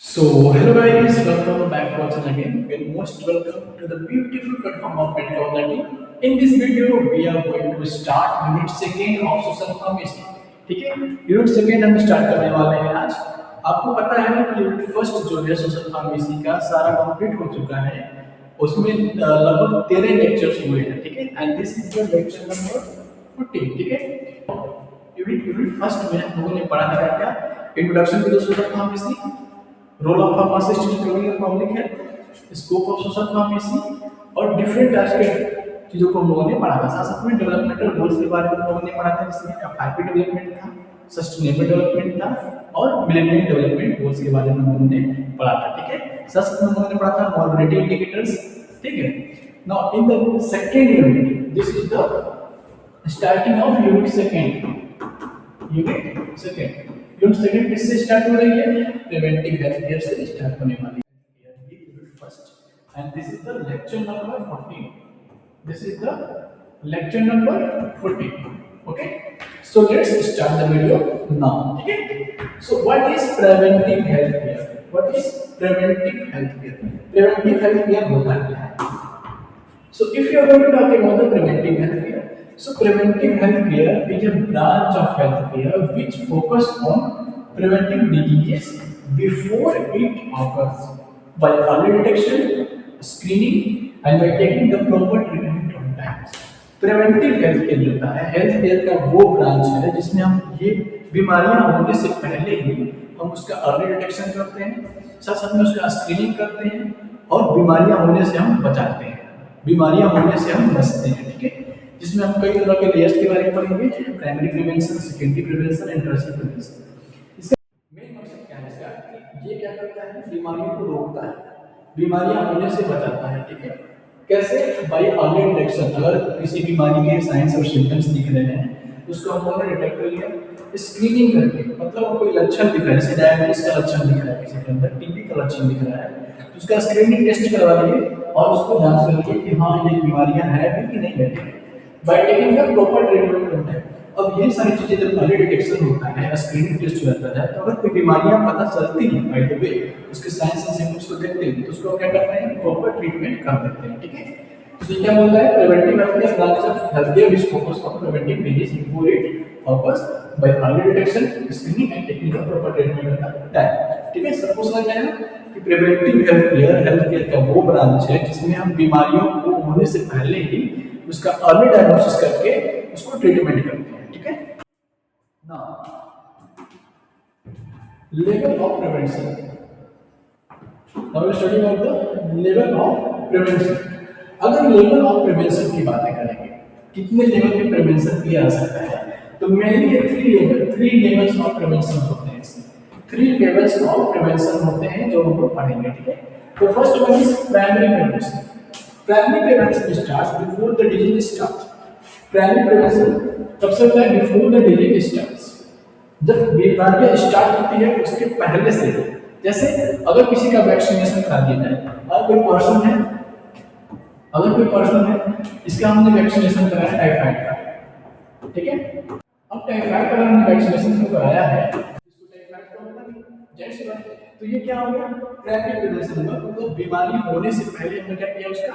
Hello guys, welcome back once again. And most welcome to the beautiful platform of Medical Learning. In this video, we are going to start unit second of social pharmacy. ठीक है, unit second हम start करने वाले हैं आज। आपको पता है कि यूनिट फर्स्ट जो है सोशल फार्मेसी का सारा कंप्लीट हो चुका है। उसमें लगभग 13 लेक्चर्स हुए हैं, ठीक है। And this is the lecture number 14, ठीक है। यूनिट फर्स्ट में हम लोगों ने पढ़ा था क्या? Introduction to the social pharmacy, role of pharmacist in improving public health, scope of social pharmacy और डिफरेंट टाइप्स के चीज़ों को हम लोगों ने पढ़ा था। साथ साथ में डेवलपमेंटल गोल्स के बारे में हम लोगों ने पढ़ा था, जिसमें एफआईपी डेवलपमेंट था, सस्टेनेबल डेवलपमेंट था और मिलेनियम डेवलपमेंट गोल्स के बारे में हम लोगों ने पढ़ा था, ठीक है। साथ साथ में हम लोगों ने पढ़ा था मॉर्बिडिटी इंडिकेटर्स, ठीक है। Now in the second unit, this is the starting of unit second. Unit second किससे स्टार्ट हो रही है? प्रिवेंटिव हेल्थ केयर से स्टार्ट होने वाली है ये unit first. And this is the lecture number 14। This is the lecture number 14। Okay, so let's start the video now, ठीक है। So what is preventive health care? What is preventive health care? Preventive health care होता क्या है? So if you are going to talk about the preventive health care, so preventive health care is a branch of health care which focus on preventing diseases before it occurs by early detection, screening, and by taking the proper treatment on time. Preventive health care जो होता है, health care का वो branch है जिसमें हम ये बीमारियां होने से पहले ही हम उसका अर्ली डिटेक्शन करते हैं, साथ साथ में उसका स्क्रीनिंग करते हैं और बीमारियां होने से हम बचाते हैं, बीमारियां होने से हम बचते हैं, ठीक है। जिसमें हम कई तरह के लेयर्स के बारे में पढ़ेंगे, primary prevention, secondary prevention and tertiary prevention. इसका मेन मकसद क्या है इसका? कि ये क्या करता है? बीमारियों को रोकता है, बीमारियां होने से बचाता है, ठीक है। कैसे? Bye early detection. अगर किसी बीमारी के साइंस और सिम्टम्स दिख रहे हैं तो उसको हम लोगों ने डिटेक्ट कर लिया। स्क्रीनिंग करके, मतलब कोई लक्षण दिख रहा है, जैसे डायबिटीज का लक्षण दिख रहा है किसी के अंदर, टीबी का लक्षण दिख रहा है, तो उसका स्क्रीनिंग टेस्ट करवा लिए और उसको जांच कर लिए कि हाँ ये बीमारियां हैं भी कि नहीं है, by taking the proper treatment on time. अब ये सारी चीजें जब अर्ली डिटेक्शन होता है, स्क्रीनिंग टेस्ट हो जाता है, तो अगर कोई बीमारियां पता चलती हैं बाय द वे, उसके साइंस एंड सिम्टम्स को देखते हैं तो उसको क्या करते हैं? प्रॉपर ट्रीटमेंट कर देते हैं, ठीक है। तो ये क्या बोलता है? Preventive health care branch of health care which focus on preventing disease before it occurs by early detection, screening and taking the proper treatment at the time, ठीक है। सबको समझ में आया कि प्रिवेंटिव हेल्थ केयर का वो ब्रांच है जिसमें हम बीमारियों को होने से पहले ही उसका अर्ली डायग्नोसिस करके उसको ट्रीटमेंट करते हैं, ठीक है। Now level of prevention, now we study about the level of prevention. अगर लेवल ऑफ प्रिवेंशन की बातें करेंगे, कितने लेवल पे प्रिवेंशन किया जा सकता है, तो mainly three levels of prevention होते हैं। थ्री लेवल्स ऑफ प्रिवेंशन होते हैं जो हम लोग पढ़ेंगे, ठीक है। तो first one is primary prevention. Primary prevention starts before the disease starts. Primary prevention कब से होता है? बिफोर द डिजीज स्टार्ट्स, जब बीमारी स्टार्ट होती है उसके पहले से। जैसे अगर किसी का वैक्सीनेशन करा दिया जाए, अगर कोई पर्सन है इसका हमने वैक्सीनेशन कराया टाइफाइड का, ठीक है। अब टाइफाइड का हमने वैक्सीनेशन कराया है, इसको टाइफाइड का होगा नहीं, जैसे तो ये क्या हो गया? प्राइमरी प्रिवेंशन हुआ। मतलब बीमारी होने से पहले हमने क्या किया? उसका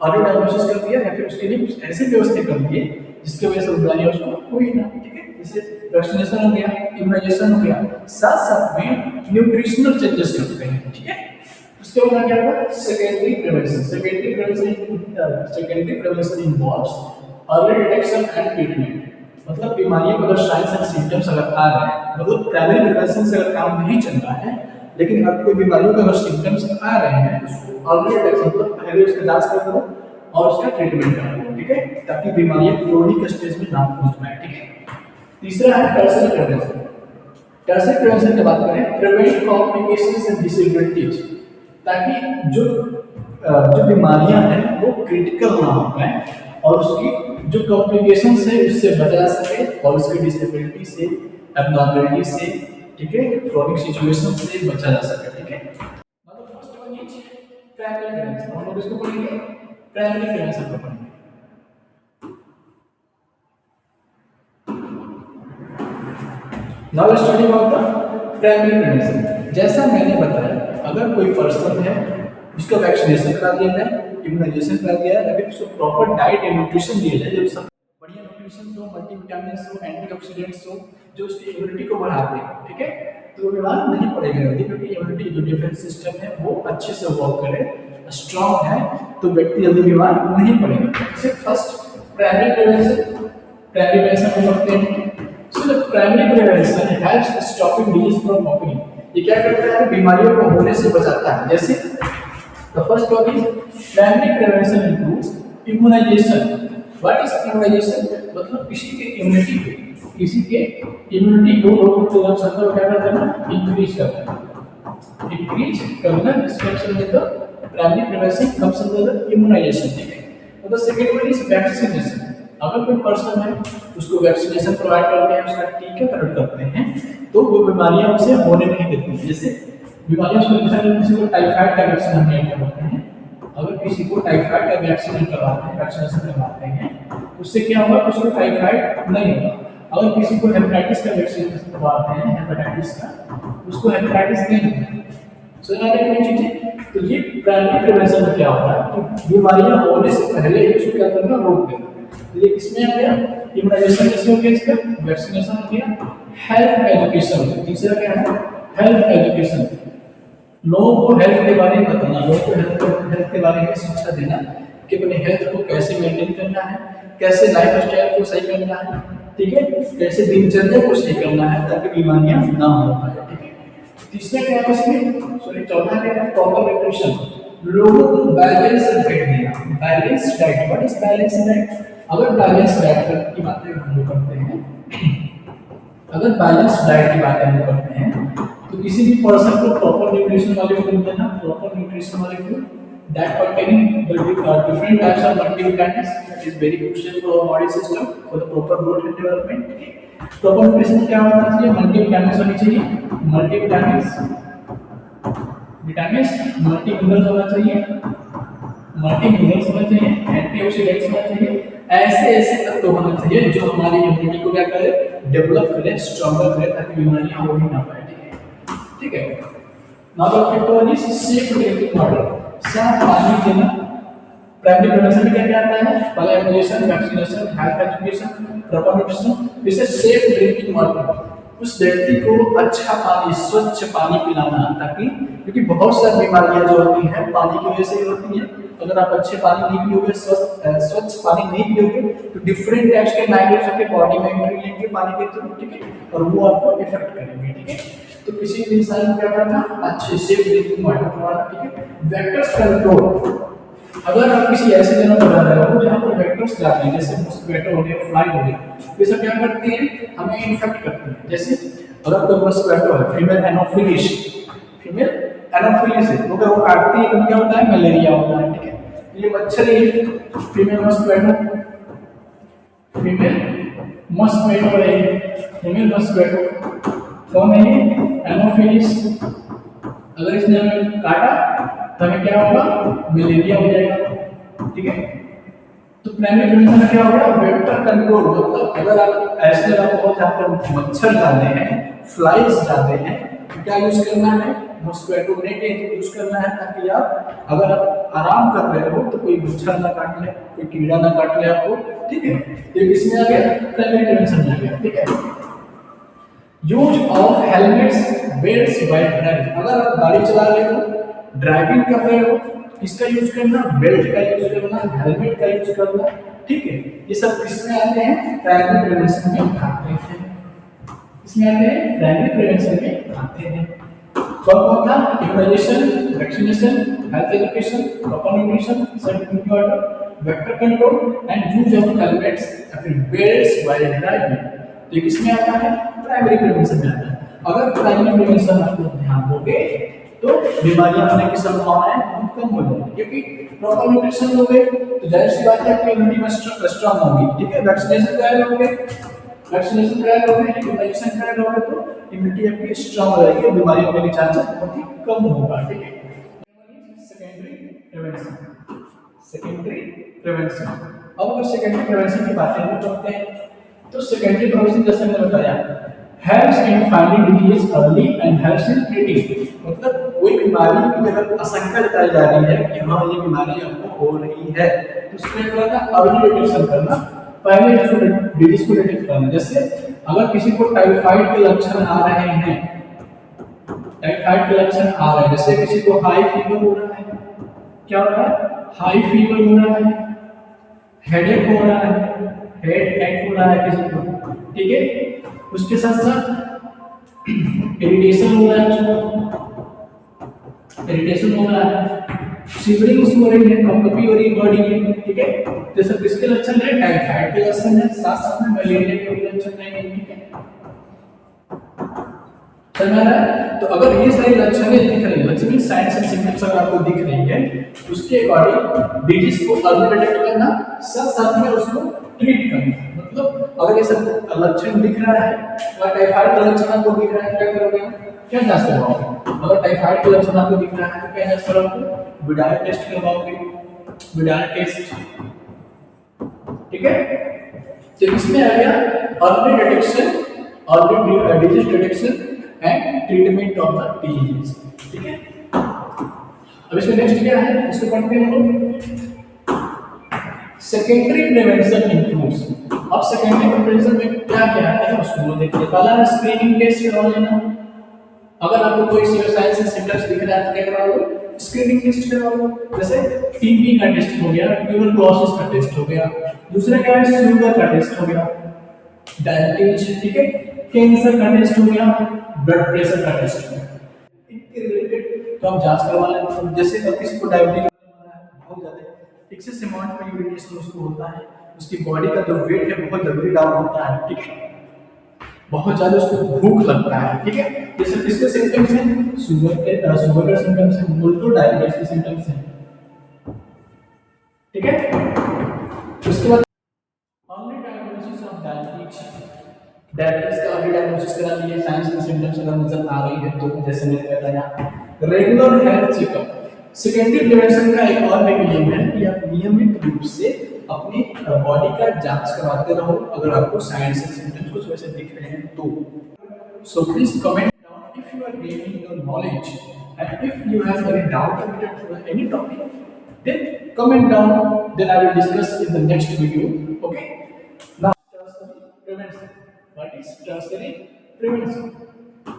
अर्ली डायग्नोसिस कर दिया, या फिर उसके लिए कुछ ऐसे व्यवस्था कर दिए जिसकी वजह से बीमारी उसको हुई ना, ठीक है। जैसे वैक्सीनेशन हो गया, इम्यूनाइजेशन हो गया, साथ साथ में न्यूट्रिशनल चेंजेस करते हैं, ठीक है। उसके बाद क्या होगा? Secondary prevention. Secondary prevention involves early detection and treatment. मतलब बीमारियों के अगर साइंस एंड सिम्टम्स अगर आ रहे हैं, मतलब प्राइमरी प्रिवेंशन से अगर काम नहीं चल रहा है, लेकिन अगर कोई बीमारियों के अगर सिम्टम्स आ रहे हैं, उसको अर्ली डिटेक्शन, मतलब पहले उसका जांच कर दो और उसका ट्रीटमेंट कर दो, ठीक है, ताकि बीमारियां क्रोनिक स्टेज में ना पहुंच पाए, ठीक है। तीसरा है टर्शियरी प्रिवेंशन। टर्शियरी प्रिवेंशन की बात करें, प्रिवेंट कॉम्प्लिकेशंस एंड डिसेबिलिटीज, ताकि जो बीमारियां हैं वो क्रिटिकल ना हो पाए और उसकी जो कॉम्प्लिकेशंस है उससे बचा जा सके और उसकी डिसेबिलिटी से, एब्नॉर्मलिटी से, ठीक है, क्रोनिक सिचुएशन से बचा जा सके, ठीक है। मतलब first one is primary prevention. हम लोग इसको पढ़ेंगे, प्राइमरी प्रिवेंशन को पढ़ेंगे। Now let's study about the primary prevention. जैसा मैंने बताया, अगर कोई पर्सन है उसका वैक्सीनेशन करा दिया जाए, इम्यूनाइजेशन करा दिया जाए, अगर उसको प्रॉपर डाइट एंड न्यूट्रिशन दिया जाए, जब सब बढ़िया न्यूट्रिशन हो, मल्टीविटामिन हो, एंटीऑक्सीडेंट्स हो, जो उसकी इम्यूनिटी को बढ़ाते हैं, ठीक है, तो वो बीमार नहीं पड़ेगा जल्दी, क्योंकि इम्यूनिटी जो डिफेंस सिस्टम है वो अच्छे से वर्क करे, स्ट्रांग है, तो व्यक्ति जल्दी बीमार नहीं पड़ेगा। First primary prevention, primary prevention को करते हैं। So the primary prevention helps stopping disease from occurring. ये क्या करता है? बीमारियों को होने से बचाता है। जैसे the first one is primary prevention improves immunization. What is immunization? मतलब किसी के इम्यूनिटी को रोग प्रतिरोधक क्षमता क्या करता है ना, इंक्रीज करता है, इंक्रीज करना, इसका मतलब तो primary prevention comes under immunization, ठीक है। और the second one is vaccination. अगर कोई पर्सन है उसको वैक्सीनेशन प्रोवाइड करते हैं, उसका टीकाकरण करते हैं, तो वो बीमारियां उसे होने नहीं देती। जैसे बीमारियां किसी को टाइफाइड का वैक्सीन हम नहीं करवाते हैं, अगर किसी को टाइफाइड का वैक्सीन करवाते हैं, वैक्सीनेशन करवाते हैं, उससे क्या होगा, उसको टाइफाइड नहीं होगा। अगर किसी को हेपेटाइटिस का वैक्सीनेशन करवाते हैं, हेपेटाइटिस का, उसको हेपेटाइटिस नहीं होगा। तो ये प्राइमरी प्रिवेंशन में क्या होता है कि बीमारियां होने से पहले ही उसको क्या करना, रोक देना। ये किसमें आ गया, इम्यूनाइजेशन किसमें हो गया, इसका वैक्सीनेशन हो गया। हेल्थ एजुकेशन, तीसरा क्या है, हेल्थ एजुकेशन, लोगों को हेल्थ के बारे में बताना, लोगों को हेल्थ के बारे में शिक्षा देना कि अपने हेल्थ को कैसे मेंटेन करना है, कैसे लाइफ स्टाइल को सही करना है, ठीक है, कैसे दिनचर्या को सही करना है ताकि बीमारियां ना हो पाए, ठीक है। तीसरा क्या है इसमें, चौथा क्या है, प्रॉपर न्यूट्रिशन, लोगों को बैलेंस डाइट देना। Balance diet, what is balance diet? अगर बैलेंस डाइट की बातें हम लोग करते हैं, अगर बैलेंस डाइट की बातें हम करते हैं, तो किसी भी पर्सन को प्रॉपर न्यूट्रिशन वाले फूड देना, प्रॉपर न्यूट्रिशन वाले food that containing the different types of multivitamins, that is very crucial for our body system for the proper growth and development. Proper nutrition क्या होना चाहिए, multivitamins होनी चाहिए, multivitamins, vitamins, multi minerals होना चाहिए, antioxidants होना चाहिए, ऐसे तत्व होना चाहिए जो हमारी इम्यूनिटी को क्या करे, डेवलप करे, स्ट्रॉन्गर करे, ताकि बीमारियां हो ही ना पाए, ठीक है। Now the fifth one is safe drinking water, साफ पानी देना। प्राइमरी प्रिवेंशन में क्या क्या आता है, पहला immunization, vaccination, health education, proper nutrition, जैसे सेफ ड्रिंकिंग वाटर, उस व्यक्ति को अच्छा पानी, स्वच्छ पानी पिलाना, ताकि क्योंकि बहुत सारी बीमारियां जो होती हैं पानी की वजह से ही होती हैं। अगर आप अच्छे पानी नहीं पियोगे, स्वच्छ पानी नहीं पियोगे, तो डिफरेंट टाइप्स के माइक्रोब्स आपके बॉडी में एंट्री लेंगे पानी के थ्रू, ठीक है, और वो आपको इफेक्ट करेंगे, ठीक है। तो किसी भी इंसान को क्या करना, अच्छे से ड्रिंकिंग वाटर पिलाना, ठीक है। वेक्टर्स कंट्रोल, अगर आप किसी ऐसे जगह पर जा रहे हो जहाँ पर वेक्टर्स जाते हैं, जैसे मस्किटो हो गया, फ्लाई हो गया, ये सब क्या करते हैं, हमें इन्फेक्ट करते हैं। जैसे अगर कोई मस्किटो है, फीमेल एनोफिलिस है, तो अगर वो काटती है तो क्या होता है, मलेरिया होता है, ठीक है। ये मच्छर है, फीमेल मस्किटो कौन है, एनोफिलिस। अगर इसने हमें काटा तो हमें क्या होगा, मलेरिया हो जाएगा, ठीक है। तो प्राइमरी प्रिवेंशन में क्या होगा, वेक्टर कंट्रोल, मतलब अगर आप ऐसे जगह पहुंच जहाँ पर मच्छर जाते हैं, फ्लाइज जाते हैं, तो क्या यूज करना है, मस्किटो नेट यूज करना है, ताकि आप अगर आप आराम कर रहे हो तो कोई मच्छर ना काट ले, कोई कीड़ा ना काट ले आपको, ठीक है। ये किसमें आ गया, प्राइमरी प्रिवेंशन में आ गया, ठीक है। Use of helmets, belts while driving, अगर आप गाड़ी चला रहे हो, ड्राइविंग कर रहे हो, किसका यूज करना, बेल्ट का यूज करना, हेलमेट का यूज करना, ठीक है। ये सब किसमें आते हैं, प्राइमरी प्रिवेंशन में आते हैं, इसमें आते हैं, प्राइमरी प्रिवेंशन में आते हैं। कौन था, immunization, vaccination, health education, proper nutrition, safe drinking water, vector control and use of helmets या फिर बेल्ट्स व्हाइल ड्राइविंग। ये किसमें आता है, प्राइमरी प्रिवेंशन में आता है। अगर प्राइमरी प्रिवेंशन आप लोग ध्यान दोगे तो बीमारियां होने की संभावनाएं बहुत कम हो जाएगी, क्योंकि प्रॉपर न्यूट्रिशन लोगे तो जाहिर सी बात है आपकी इम्यूनिटी स्ट्रांग होगी, ठीक है। वैक्सीनेशन कराए लोगे, इम्यूनाइजेशन कराए लोगे तो इम्यूनिटी आपकी स्ट्रांग हो जाएगी, बीमारी होने के चांसेस बहुत ही कम होगा, ठीक है। सेकेंडरी प्रिवेंशन, अब अगर सेकेंडरी प्रिवेंशन की बातें हम करते हैं तो सेकेंडरी प्रिवेंशन जैसे मैंने बताया, helps in finding disease early and helps in treating. मतलब कोई बीमारी की अगर आशंका जताई जा रही है कि हाँ ये बीमारी आपको हो रही है, तो उसमें क्या करना, अर्ली डिटेक्शन करना, पहले उसको डिजीज को डिटेक्ट करना। जैसे अगर किसी को टाइफाइड के लक्षण आ रहे हैं, टाइफाइड के लक्षण आ रहे हैं, जैसे किसी को हाई फीवर हो रहा है, क्या हो रहा है, हाई फीवर हो रहा है, हेडेक हो रहा है, हेड एक हो रहा है किसी को, ठीक है, उसके साथ साथ इरिटेशन हो रहा है, इरिटेशन हो रहा है, शिवरिंग हो रही है, कपकपी हो रही है बॉडी में, ठीक है, जैसे किसके लक्षण है, टाइफाइड के लक्षण है, साथ साथ में मलेरिया के भी लक्षण है, ठीक है, समझ रहा है। तो अगर ये सारी लक्षणें दिख रही है, मतलब साइंस एंड सिम्टम्स अगर आपको दिख रही है, उसके अकॉर्डिंग डिजीज को अर्ली डिटेक्ट करना, साथ साथ में उसको ट्रीट करना। मतलब अगर ये सब लक्षण दिख रहा है, अगर टाइफाइड का लक्षण आपको दिख रहा है, क्या करोगे, क्या जांच करवाओगे। अगर टाइफाइड का लक्षण आपको दिख रहा है तो क्या जांच करवाओगे, विडाल टेस्ट करवाओगे, विडाल टेस्ट, ठीक है। तो इसमें आ गया early detection, early disease detection and treatment of the disease, ठीक है। अब इसमें नेक्स्ट क्या है, इसको पढ़ते हैं हम लोग। Secondary prevention includes. अब सेकेंडरी प्रिवेंशन में क्या क्या है उसको देखिए। पहला स्क्रीनिंग टेस्ट करवा लेना। अगर आपको कोई साइंस एंड सिम्टम्स दिख रहा है तो क्या करवा लो, स्क्रीनिंग टेस्ट करवा लो। जैसे टीबी का टेस्ट हो गया, ट्यूबरकुलोसिस का टेस्ट हो गया, दूसरा क्या है, शुगर का टेस्ट हो गया, डायबिटीज, ठीक है, कैंसर का टेस्ट हो गया, ब्लड प्रेशर का टेस्ट हो गया, इनके रिलेटेड तो हम जांच करवा लेते हैं। जैसे अगर किसी को डायबिटीज बहुत ज्यादा एक्सेस अमाउंट में यूरिनेशन उसको होता है, उसकी बॉडी का जो वेट है बहुत जल्दी डाउन होता है, ठीक है, बहुत ज्यादा उसको भूख लगता है, ठीक है। जैसे किसके सिम्टम्स हैं, शुगर का सिम्टम्स है, बोलते डायबिटीज के सिम्टम्स हैं, ठीक है। उसके बाद early diagnosis of diabetes, diabetes का अर्ली डायग्नोसिस करा लिए, साइंस के सिम्टम्स अगर नजर आ रही है तो जैसे मैंने बताया regular health checkup. Secondary prevention का एक और नियम है कि आप नियमित रूप से अपनी बॉडी का जांच करवाते रहो अगर आपको साइंस एंड सिम्टम्स कुछ वैसे दिख रहे हैं तो। So please comment down if you are gaining your knowledge and if you have any doubt related to any topic, then comment down, then I will discuss in the next video, okay. Now tertiary prevention. What is tertiary prevention?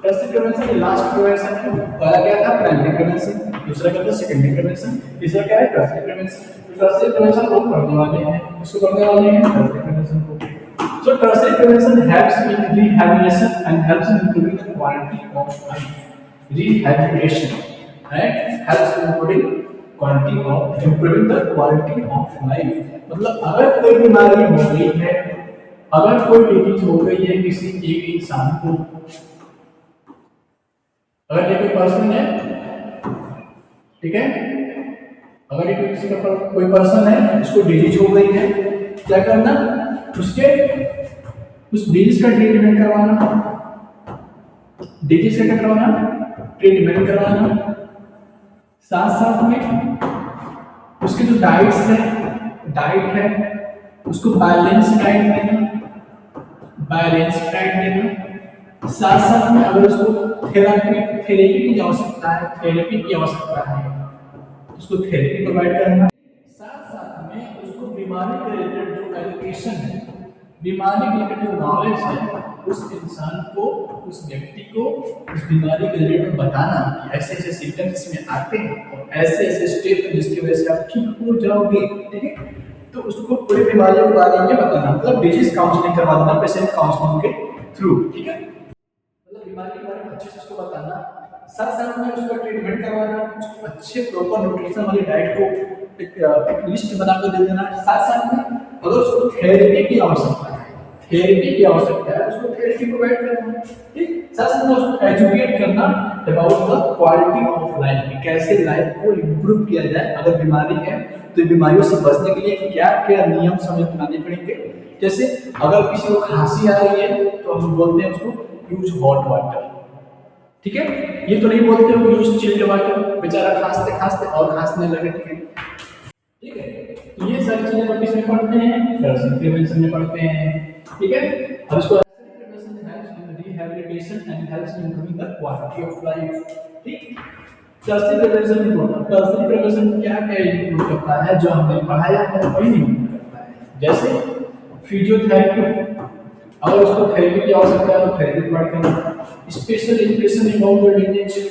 tertiary prevention ये last prevention है। पहला क्या था, primary prevention, दूसरा क्या था, secondary prevention, तीसरा क्या है, tertiary prevention। tertiary prevention को पढ़ने वाले हैं, इसको पढ़ने वाले हैं tertiary prevention को। So tertiary prevention helps in rehabilitation and helps in improving the quality of life. Rehabilitation and helps in improving quality of, improving the quality of life. मतलब अगर कोई बीमारी हो गई है, अगर कोई डिजीज हो गई है किसी एक इंसान को, अगर ये कोई पर्सन है, ठीक है, अगर ये किसी का कोई पर्सन है उसको डिजीज हो गई है, क्या करना, उसके उस डिजीज का ट्रीटमेंट करवाना, डिजीज का करवाना, ट्रीटमेंट करवाना, साथ साथ में उसकी जो डाइट है उसको बैलेंस डाइट देना, साथ साथ में अगर उसको थेरेपी की आवश्यकता है उसको थेरेपी प्रोवाइड करना, साथ साथ में उसको बीमारी के रिलेटेड जो एजुकेशन है, बीमारी के रिलेटेड जो नॉलेज है, उस इंसान को, उस व्यक्ति को उस बीमारी के रिलेटेड बताना कि ऐसे ऐसे सिम्टम्स इसमें आते हैं और ऐसे ऐसे स्टेप हैं जिसकी वजह से आप ठीक हो जाओगे, ठीक है। तो उसको पूरी बीमारियों के बारे में बताना, मतलब डिजीज काउंसलिंग करवा देना पेशेंट काउंसलिंग के थ्रू, ठीक है। मतलब बीमारी के बारे में अच्छे से उसको बताना, साथ साथ में उसका ट्रीटमेंट करवाना, उसको अच्छे प्रॉपर न्यूट्रिशन वाली डाइट को एक लिस्ट बनाकर दे देना, साथ साथ में अगर उसको थेरेपी की आवश्यकता है, उसको थेरेपी प्रोवाइड करना, ठीक, साथ साथ में उसको एजुकेट करना about the quality of life, कैसे लाइफ को इम्प्रूव किया जाए। अगर बीमारी है तो बीमारियों से बचने के लिए क्या क्या नियम हमें अपनाने पड़ेंगे। जैसे अगर किसी को खांसी आ रही है तो हम बोलते हैं उसको यूज हॉट वाटर, ठीक है, ये तो नहीं बोलते हो यूज चिल्ड वाटर, बेचारा खांसते खांसते और खांसने लगे, ठीक है। तो ये सारी चीजें हम किसमें पढ़ते हैं, टर्शियरी प्रिवेंशन में पढ़ते हैं, ठीक है। अब इसको rehabilitation and helps in improving the quality of life. ठीक, tertiary prevention improve, tertiary prevention क्या क्या इम्प्रूव करता है, जो हमने पढ़ाया है वही इम्प्रूव करता है। जैसे फिजियोथेरेपी, अगर उसको थेरेपी की आवश्यकता है तो थेरेपी प्रोवाइड करना, special education about the disease,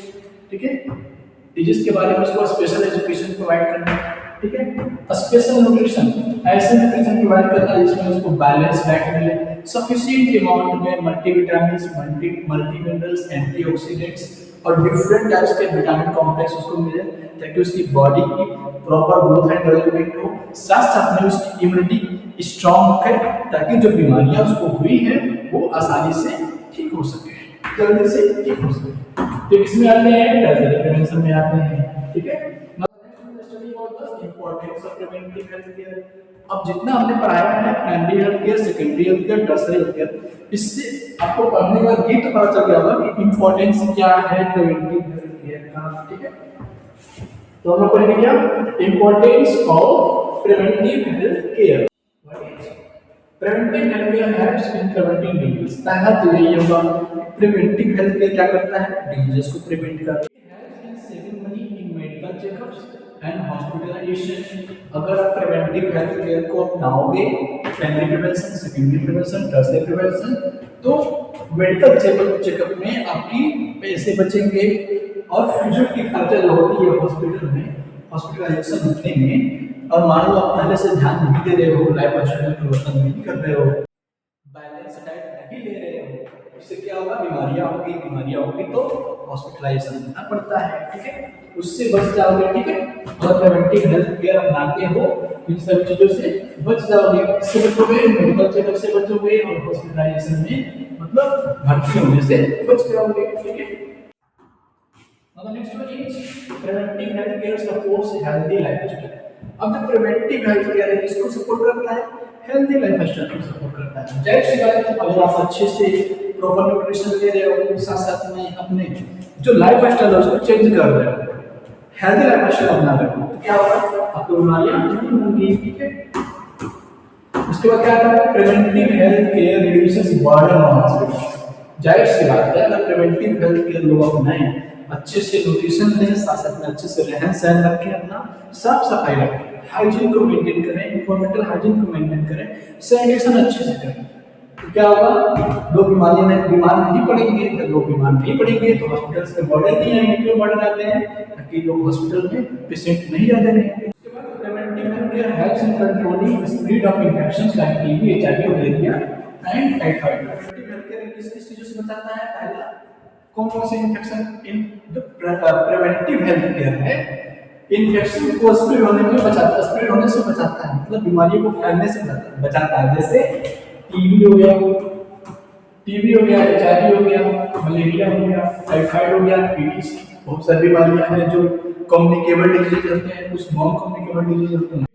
ठीक है, डिजीज के बारे में उसको स्पेशल एजुकेशन प्रोवाइड करना, ठीक है, स्पेशल न्यूट्रिशन, ऐसे न्यूट्रिशन प्रोवाइड करना जिसमें उसको बैलेंस डाइट मिले, सफिशिएंट अमाउंट में मल्टीविटामिन्स, मल्टी मिनरल्स, एंटीऑक्सीडेंट्स और डिफरेंट टाइप्स के विटामिन कॉम्प्लेक्स उसको मिले, ताकि उसकी बॉडी की प्रॉपर ग्रोथ एंड डेवलपमेंट हो, साथ साथ में उसकी इम्यूनिटी स्ट्रांग है, ताकि जो बीमारियां उसको हुई है वो आसानी से ठीक हो सके, जल्दी से ठीक हो सके। तो इसमें आते हैं टर्सरी प्रिवेंशन में आते हैं, ठीक है। Study about the importance of preventive health care. अब जितना हमने पढ़ाया है primary health care, secondary health care, tertiary health care, इससे आपको पढ़ने के बाद ये तो पता चल गया होगा कि इंपॉर्टेंस क्या है प्रिवेंटिव हेल्थ केयर का, ठीक है। तो हम लोग पढ़ेंगे क्या, importance of preventive health care. Preventive health care helps in preventing disease. पहला तो यही होगा, प्रिवेंटिव हेल्थ केयर क्या करता है, डिजीजेस को प्रिवेंट करता है। Helps in saving money in medical checkups and hospitalisation. अगर आप प्रिवेंटिव हेल्थ केयर को अपनाओगे, primary prevention, secondary prevention, tertiary prevention, तो मेडिकल चेकअप में आपकी पैसे बचेंगे और फ्यूचर की खर्चा जो होती है हॉस्पिटल में, हॉस्पिटलाइजेशन होने में, और मान लो आप पहले से ध्यान नहीं दे रहे हो, लाइफ स्टाइल में परिवर्तन नहीं कर रहे हो, बैलेंस डाइट नहीं ले रहे हो, इससे क्या होगा, बीमारियां होगी तो हॉस्पिटलाइजेशन होना पड़ता है, ठीक है, उससे बच जाओगे, ठीक है। और प्रिवेंटिव हेल्थ केयर अपनाते हो, इन सब चीजों से बच जाओगे, इससे बचोगे, मेडिकल चेकअप से बचोगे और हॉस्पिटलाइजेशन में मतलब भर्ती होने से बच जाओगे, ठीक है। Now the next one is preventive health care supports healthy lifestyle. अब जो प्रिवेंटिव हेल्थ केयर है इसको सपोर्ट करता है, हेल्दी लाइफस्टाइल को सपोर्ट करता है। जैसे अगर आप अच्छे से प्रॉपर न्यूट्रिशन ले रहे हो, साथ साथ में अपने जो लाइफस्टाइल है उसको चेंज कर रहे हो, हेल्दी लाइफस्टाइल अपना रहे हो, तो क्या होगा, आपको बीमारियां नहीं होंगी, ठीक है। उसके बाद क्या होगा, preventive health care reduces burden on hospital. जाहिर सी बात है, अगर प्रिवेंटिव हेल्थ केयर लोग अपनाएं, अच्छे से न्यूट्रिशन लें, साथ साथ में अच्छे से रहन सहन रखें, अपना साफ सफाई रखें, हाइजीन को मेंटेन करें, इन्वायरमेंटल हाइजीन को मेंटेन करें, सैनिटेशन अच्छे से करें, तो क्या होगा, लोग बीमार नहीं पड़ेंगे। जब लोग बीमार नहीं पड़ेंगे तो हॉस्पिटल से बर्डन नहीं आएंगे। क्यों बर्डन आते हैं, ताकि लोग हॉस्पिटल में पेशेंट नहीं जाते रहेंगे। उसके बाद preventive health care helps in controlling spread of infections like TB, HIV, malaria and typhoid. Preventive health care किस चीजों से बचाता है, पहला कौन कौन से इन्फेक्शन, इन जो प्रिवेंटिव हेल्थ केयर है इन्फेक्शन को स्प्रेड होने में बचाता है, स्प्रेड होने से बचाता है, मतलब बीमारियों को फैलने से बचाता है। जैसे टीबी हो गया, एचआईवी हो गया, मलेरिया हो गया, टाइफाइड हो गया, पीडीसी, बहुत सारी बीमारियां हैं जो कम्युनिकेबल डिजीज होते हैं, कुछ नॉन कम्युनिकेबल डिजीज होते हैं।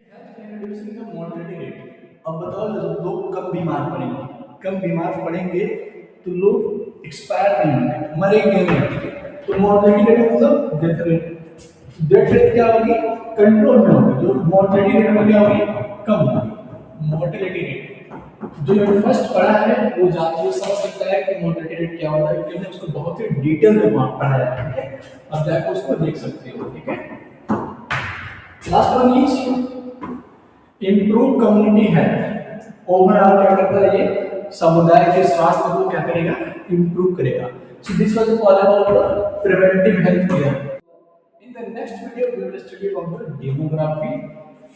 अब बताओ, लोग कम बीमार पड़ेंगे तो लोग एक्सपायर नहीं होंगे, मरेंगे नहीं, तो मॉर्टेलिटी रेट मतलब डेथ रेट क्या होगी, कंट्रोल में होगी। जो मॉर्टेलिटी रेट में क्या होगी, कम होगी। मॉर्टेलिटी रेट जो फर्स्ट पढ़ा है वो समझ सकता है कि मॉर्टेलिटी रेट क्या होता है, क्योंकि उसको बहुत ही डिटेल में पढ़ाया है, ठीक है। अब जाकर उसको देख सकते हो, ठीक है। Last one is improve community health. Overall क्या करता है, ये समुदाय के स्वास्थ्य को क्या करेगा, इंप्रूव करेगा। So this was all about the preventive health care. In the next video, we will study about the demography,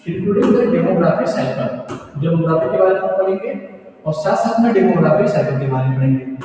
including the demography cycle. Demography के बारे में पढ़ेंगे और साथ साथ में डेमोग्राफी साइकिल के बारे में पढ़ेंगे।